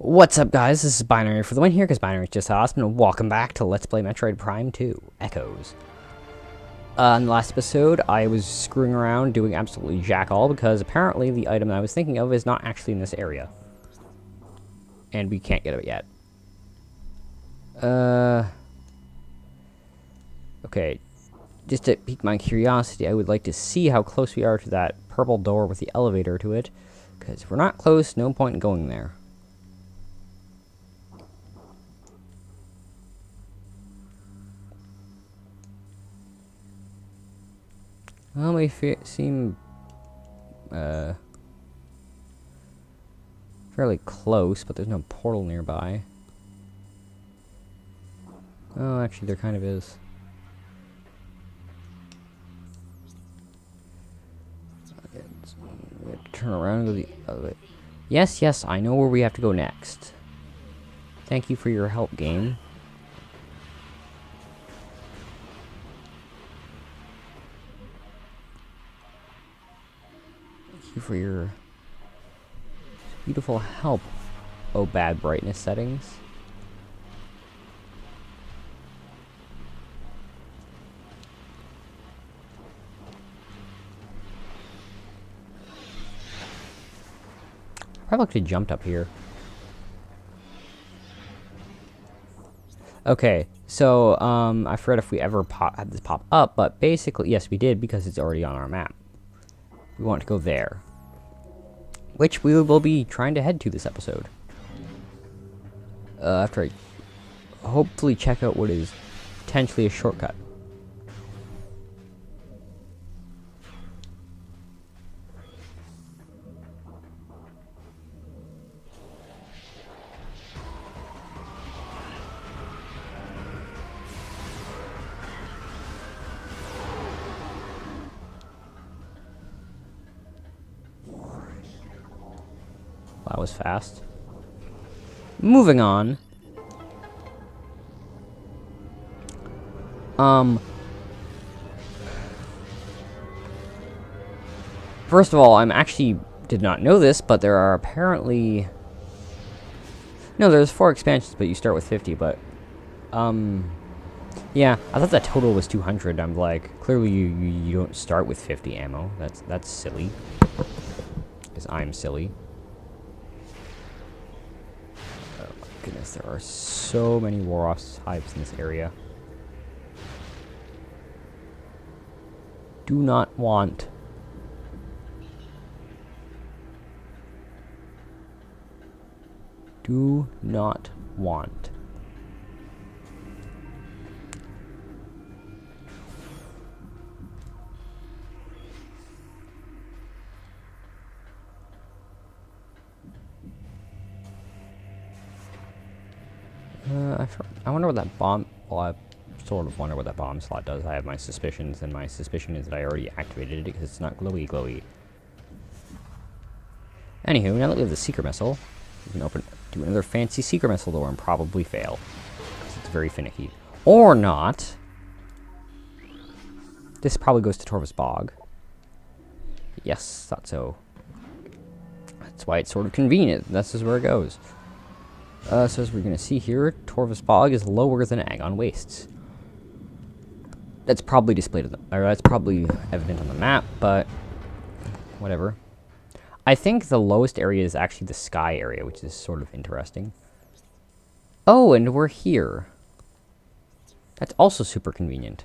What's up, guys? This is Binary for the win here, because Binary is just awesome, and welcome back to Let's Play Metroid Prime 2, Echoes. In the last episode, I was screwing around doing absolutely jack all, because apparently the item that I was thinking of is not actually in this area. And we can't get it yet. Okay. Just to pique my curiosity, I would like to see how close we are to that purple door with the elevator to it, because if we're not close, no point in going there. Well, we seem fairly close, but there's no portal nearby. Oh, actually, there kind of is. We have to turn around and go the other way. Yes, I know where we have to go next. Thank you for your help, game. Thank you for your beautiful help. Oh, bad brightness settings. Probably could have jumped up here. Okay, so I forgot if we ever had this pop up, but basically, yes, we did, because it's already on our map. We want to go there, which we will be trying to head to this episode. After I hopefully check out what is potentially a shortcut. That was fast. Moving on. First of all, I'm actually did not know this, but there are apparently... No, there's 4 expansions, but you start with 50, but... Yeah, I thought that total was 200. I'm like, clearly you don't start with 50 ammo. That's silly. Because I'm silly. Goodness, there are so many Warosp types in this area. Do not want. Do not want. I wonder what that bomb... Well, I sort of wonder what that bomb slot does. I have my suspicions, and my suspicion is that I already activated it because it's not glowy. Anywho, now that we have the secret missile, we can do another fancy secret missile door and probably fail. Because it's very finicky. Or not. This probably goes to Torvus Bog. Yes, thought so. That's why it's sort of convenient. This is where it goes. So as we're going to see here, Torvus Bog is lower than Agon Wastes. That's probably displayed, or that's probably evident on the map, but whatever. I think the lowest area is actually the sky area, which is sort of interesting. Oh, and we're here. That's also super convenient.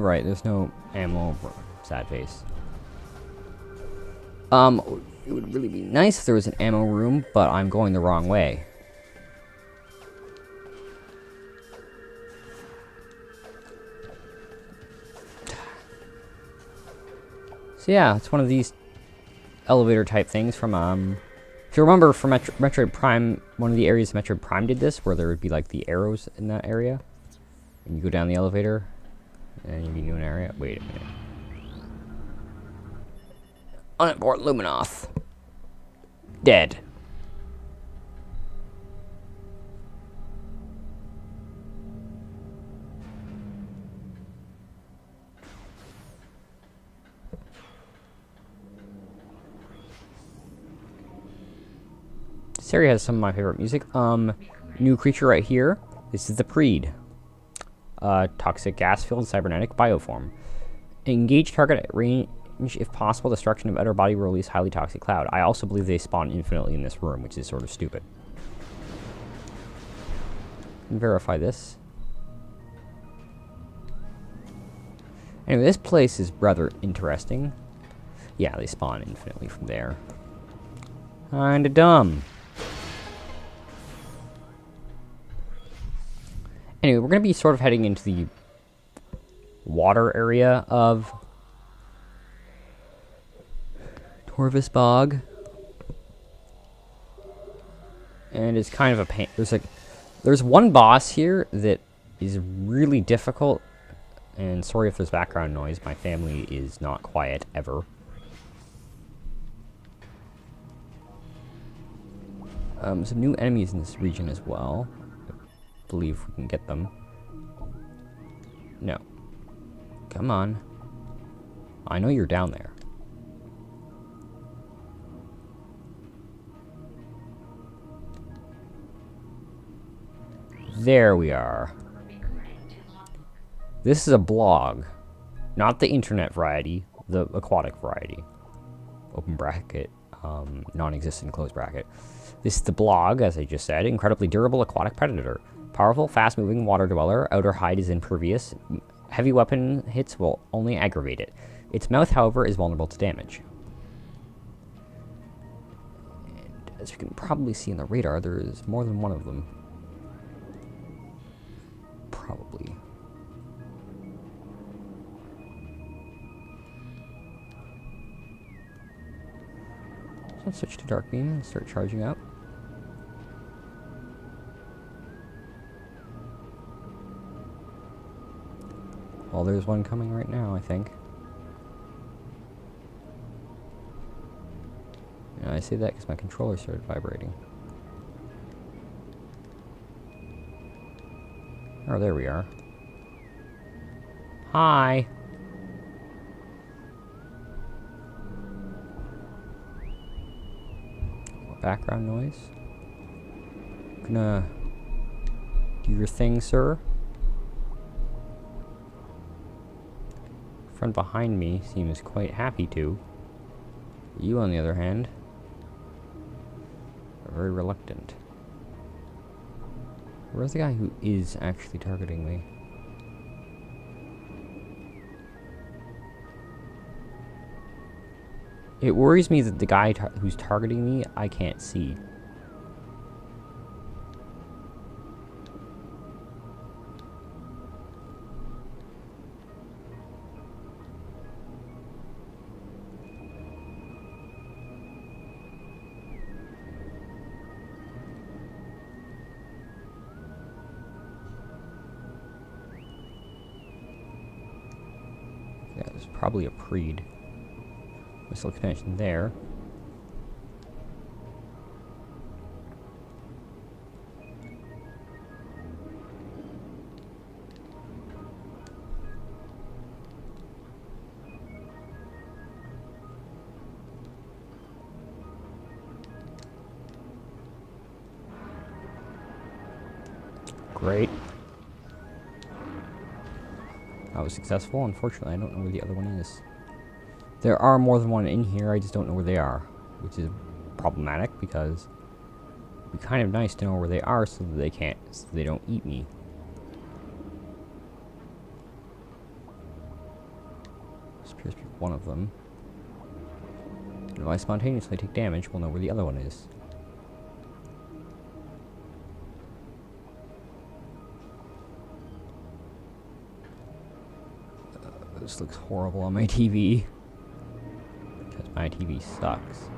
Right, there's no ammo. Sad face. It would really be nice if there was an ammo room, but I'm going the wrong way. So yeah, it's one of these elevator type things from if you remember from Metroid Prime, one of the areas Metroid Prime did this, where there would be like the arrows in that area, and you go down the elevator And you can do an area. Wait a minute. Unabort Luminoth. Dead. This area has some of my favorite music. New creature right here. This is the Preed. Toxic gas-filled cybernetic bioform. Engage target at range if possible. Destruction of outer body will release highly toxic cloud. I also believe they spawn infinitely in this room, which is sort of stupid. Verify this. Anyway, this place is rather interesting. Yeah, they spawn infinitely from there. Kinda dumb. Anyway, we're going to be sort of heading into the water area of Torvus Bog. And it's kind of a pain. There's one boss here that is really difficult. And sorry if there's background noise. My family is not quiet ever. Some new enemies in this region as well. I believe we can get them. No. Come on. I know you're down there. There we are. This is a blog. Not the internet variety, the aquatic variety. Open bracket, non-existent close bracket. This is the blog, as I just said. Incredibly durable aquatic predator. Powerful, fast-moving water dweller. Outer hide is impervious. Heavy weapon hits will only aggravate it. Its mouth, however, is vulnerable to damage. And as you can probably see in the radar, there is more than one of them. Probably. So let's switch to Dark Beam and start charging up. Well, there's one coming right now, I think. And I say that because my controller started vibrating. Oh, there we are. Hi! Background noise. Gonna do your thing, sir. Friend behind me seems quite happy to. You, on the other hand, are very reluctant. Where's the guy who is actually targeting me? It worries me that the guy who's targeting me, I can't see. Yeah, there's probably a Preed. Missile connection there. Great. I was successful. Unfortunately, I don't know where the other one is. There are more than one in here, I just don't know where they are, which is problematic because it'd be kind of nice to know where they are so that they don't eat me. This appears to be one of them. And if I spontaneously take damage, we'll know where the other one is. This looks horrible on my TV. Because my TV sucks.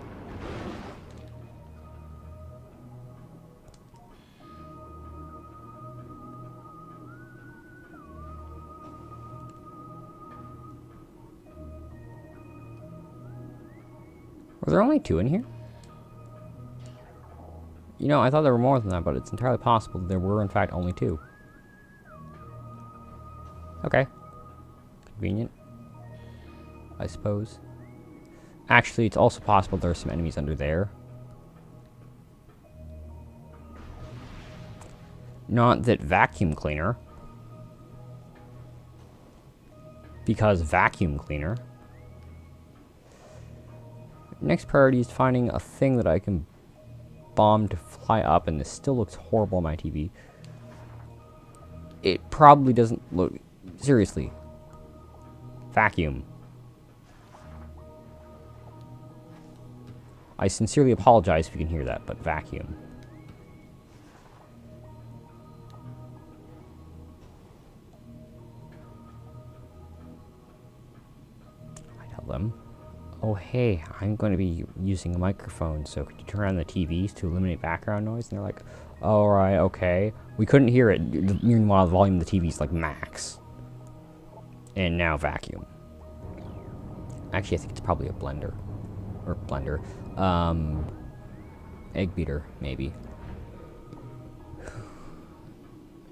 Were there only 2 in here? You know, I thought there were more than that, but it's entirely possible that there were, in fact, only 2. Okay. Convenient, I suppose. Actually, it's also possible there are some enemies under there. Not that vacuum cleaner. Because vacuum cleaner. Next priority is finding a thing that I can bomb to fly up, and this still looks horrible on my TV. It probably doesn't look... Seriously. Vacuum. I sincerely apologize if you can hear that, but vacuum. I tell them, oh hey, I'm going to be using a microphone, so could you turn on the TVs to eliminate background noise? And they're like, alright, okay. We couldn't hear it. Meanwhile, the volume of the TV is like max. And now vacuum. Actually, I think it's probably a blender. Or blender. Egg beater, maybe.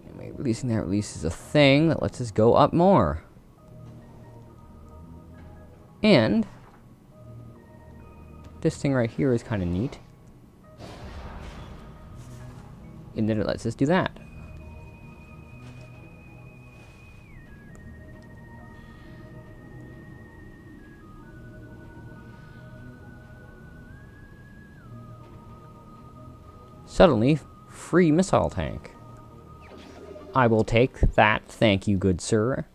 Anyway, releasing that releases a thing that lets us go up more. And this thing right here is kind of neat. And then it lets us do that. Suddenly, free missile tank. I will take that, thank you, good sir.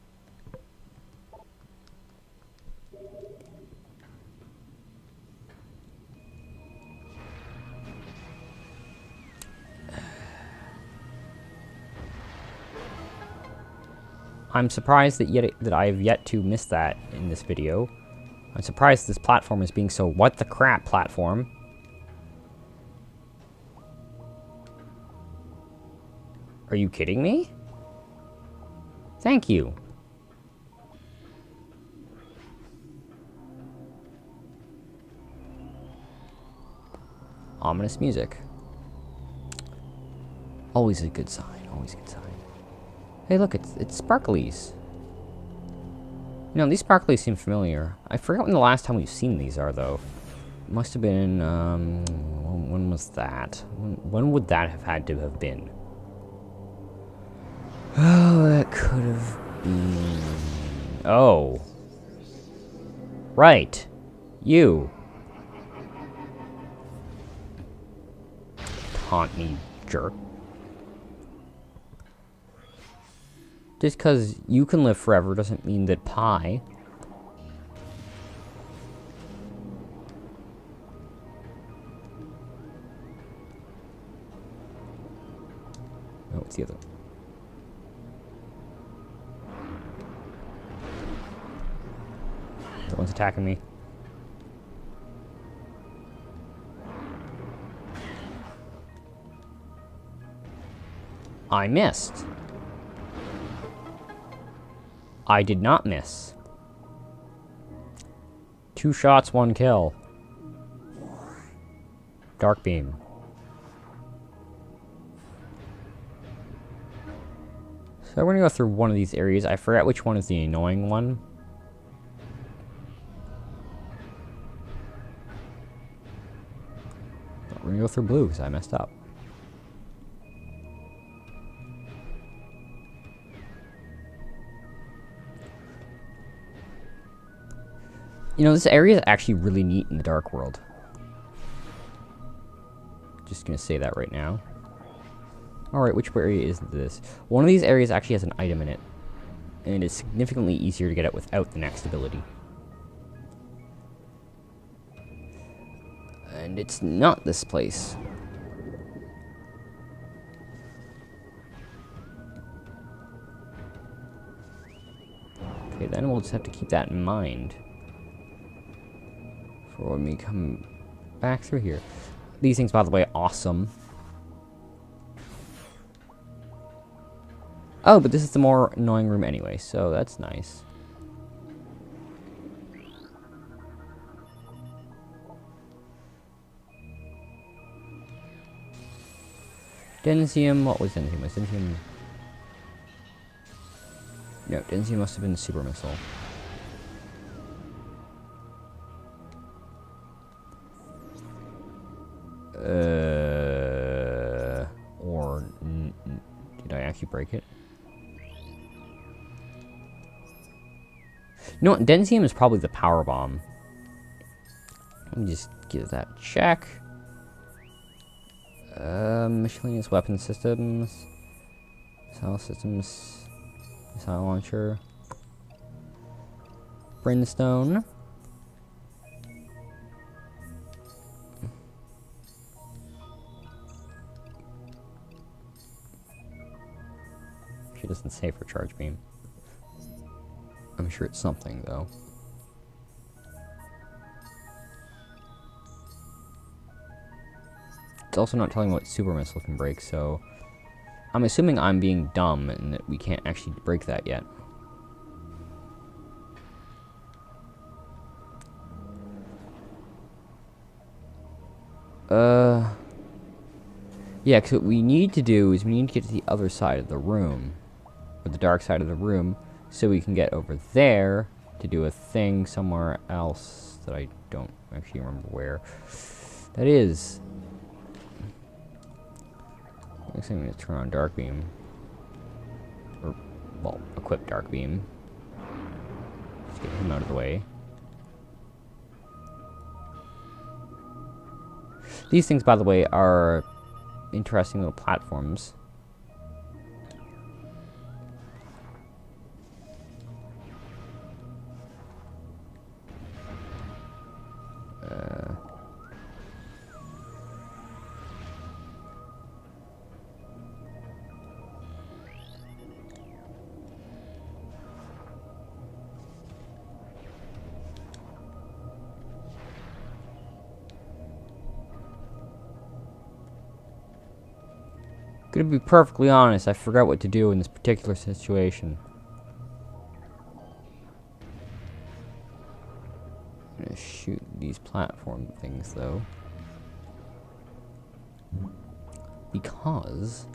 I'm surprised that I have yet to miss that in this video. I'm surprised this platform is being so what the crap platform. Are you kidding me? Thank you. Ominous music. Always a good sign, always a good sign. Hey look, it's sparklies. You know, these sparklies seem familiar. I forgot when the last time we've seen these are, though. Must have been, when was that? When would that have had to have been? Oh, that could have been... Oh. Right. You. Taunt me, jerk. Just because you can live forever doesn't mean that pie. Oh, it's the other one. The one's attacking me. I missed. I did not miss. 2 shots, 1 kill. Dark beam. So we're gonna go through one of these areas. I forgot which one is the annoying one. We're gonna go through blue because I messed up. You know, this area is actually really neat in the Dark World. Just gonna say that right now. Alright, which area is this? One of these areas actually has an item in it. And it is significantly easier to get it without the next ability. And it's not this place. Okay, then we'll just have to keep that in mind for when we come back through here. These things, by the way, awesome. Oh, but this is the more annoying room anyway, so that's nice. Denzium, what was Denzium? Was Denzium... No, Denzium must have been super missile. Or... did I actually break it? No, Denzium is probably the power bomb. Let me just give that a check. Miscellaneous weapon systems. Missile systems. Missile launcher. Brimstone. She doesn't say for charge beam. I'm sure it's something, though. It's also not telling what super missile can break, so... I'm assuming I'm being dumb and that we can't actually break that yet. Yeah, because what we need to do is we need to get to the other side of the room. Or the dark side of the room. So we can get over there to do a thing somewhere else that I don't actually remember where that is. Next thing I'm going to turn on Dark Beam. Or, well, equip Dark Beam. Just get him out of the way. These things, by the way, are interesting little platforms. To be perfectly honest, I forgot what to do in this particular situation. I'm gonna shoot these platform things, though. Because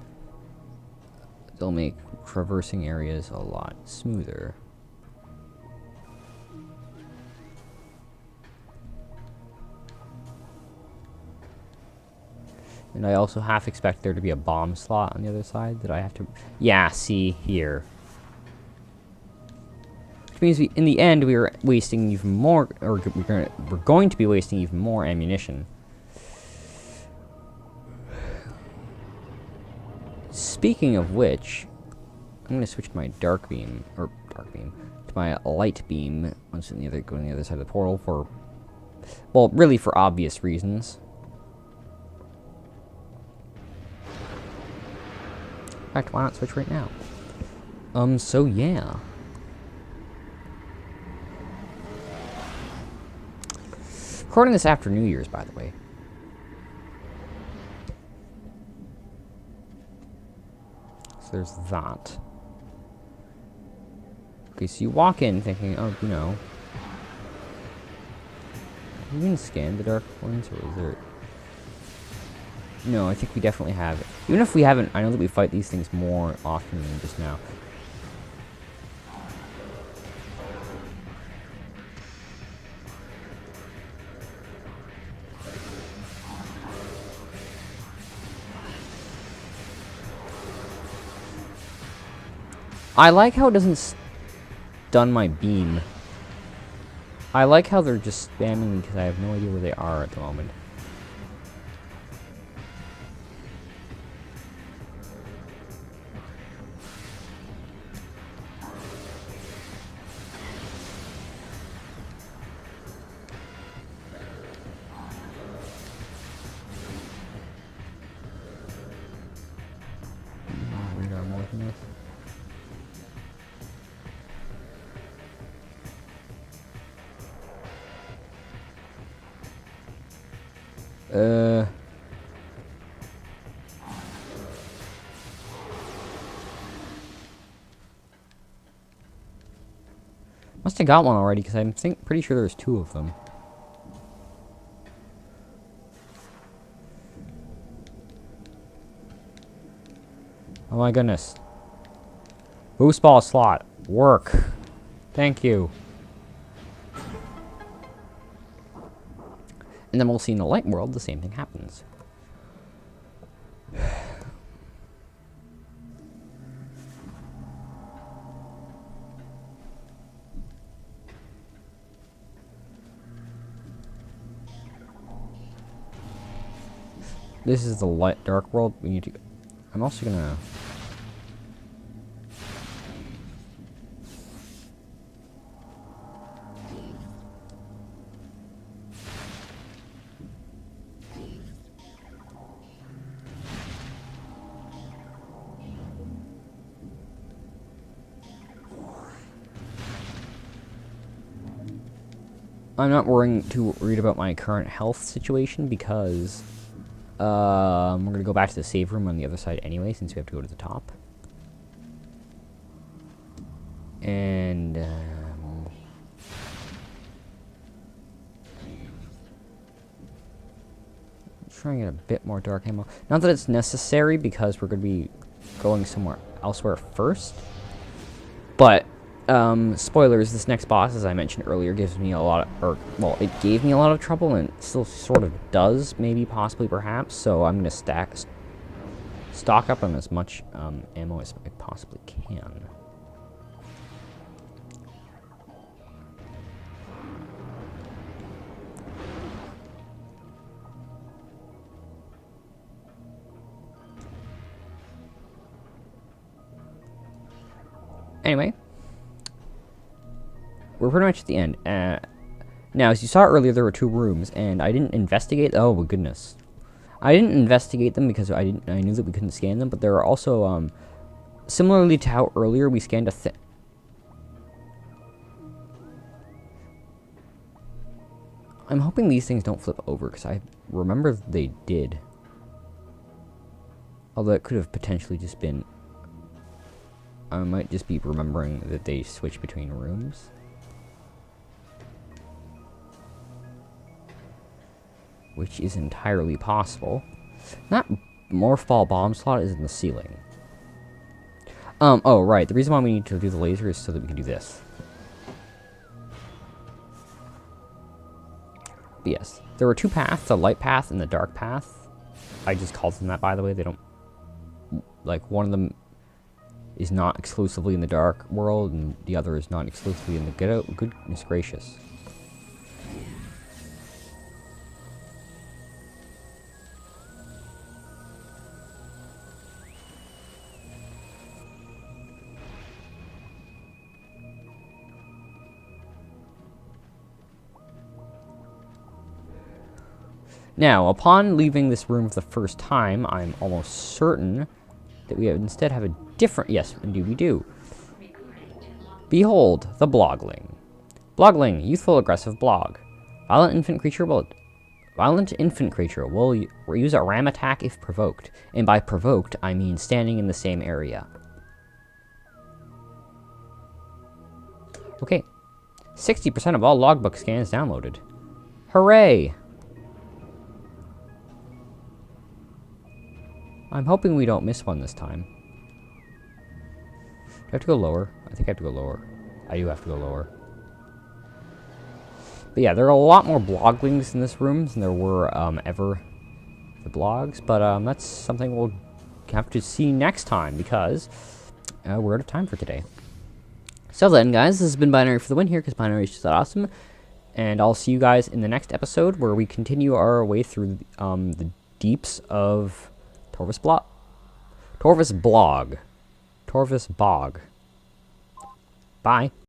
they'll make traversing areas a lot smoother. And I also half expect there to be a bomb slot on the other side that I have to... Yeah, see here. Which means in the end we are wasting even more... Or we're going to be wasting even more ammunition. Speaking of which, I'm going to switch to my dark beam... Or dark beam... To my light beam once go on the other side of the portal for... Well, really for obvious reasons. In fact, why not switch right now? So yeah. Recording this after New Year's, by the way. So there's that. Okay, so you walk in thinking, oh, you know. Have you even scanned the dark ones, or is there... No, I think we definitely have it. Even if we haven't, I know that we fight these things more often than just now. I like how it doesn't stun my beam. I like how they're just spamming me because I have no idea where they are at the moment. Must have got one already, because I'm pretty sure there's two of them. Oh my goodness. Boost ball slot. Work. Thank you. And then we'll see in the light world the same thing happens. This is the light dark world. We need to. I'm also gonna. I'm not too worried about my current health situation because we're gonna go back to the save room on the other side anyway, since we have to go to the top. And trying to get a bit more dark ammo. Not that it's necessary because we're gonna be going somewhere elsewhere first, but spoilers, this next boss, as I mentioned earlier, gives me a lot of, it gave me a lot of trouble, and it still sort of does, maybe, possibly, perhaps, so I'm going to stock up on as much ammo as I possibly can. Anyway. We're pretty much at the end. Now, as you saw earlier, there were 2 rooms, and I didn't investigate. Oh my goodness, I didn't investigate them because I knew that we couldn't scan them. But there are also, similarly to how earlier we scanned a thing. I'm hoping these things don't flip over because I remember they did. Although it could have potentially just been. I might just be remembering that they switch between rooms. Which is entirely possible. That morph ball bomb slot is in the ceiling. Oh, right. The reason why we need to do the laser is so that we can do this. But yes, there were 2 paths, the light path and the dark path. I just called them that, by the way. They don't... Like, one of them is not exclusively in the dark world, and the other is not exclusively in the goodness gracious. Now, upon leaving this room for the first time, I'm almost certain that we instead have a different... Yes, indeed we do. Behold, the Blogling. Blogling, youthful aggressive blog. Violent infant creature will use a ram attack if provoked. And by provoked, I mean standing in the same area. Okay. 60% of all logbook scans downloaded. Hooray! I'm hoping we don't miss one this time. Do I have to go lower? I think I have to go lower. I do have to go lower. But yeah, there are a lot more bloglings in this room than there were ever the blogs. But that's something we'll have to see next time because we're out of time for today. So then, guys, this has been Binary for the win here because Binary is just that awesome. And I'll see you guys in the next episode where we continue our way through the deeps of... Torvus Bog. Bye.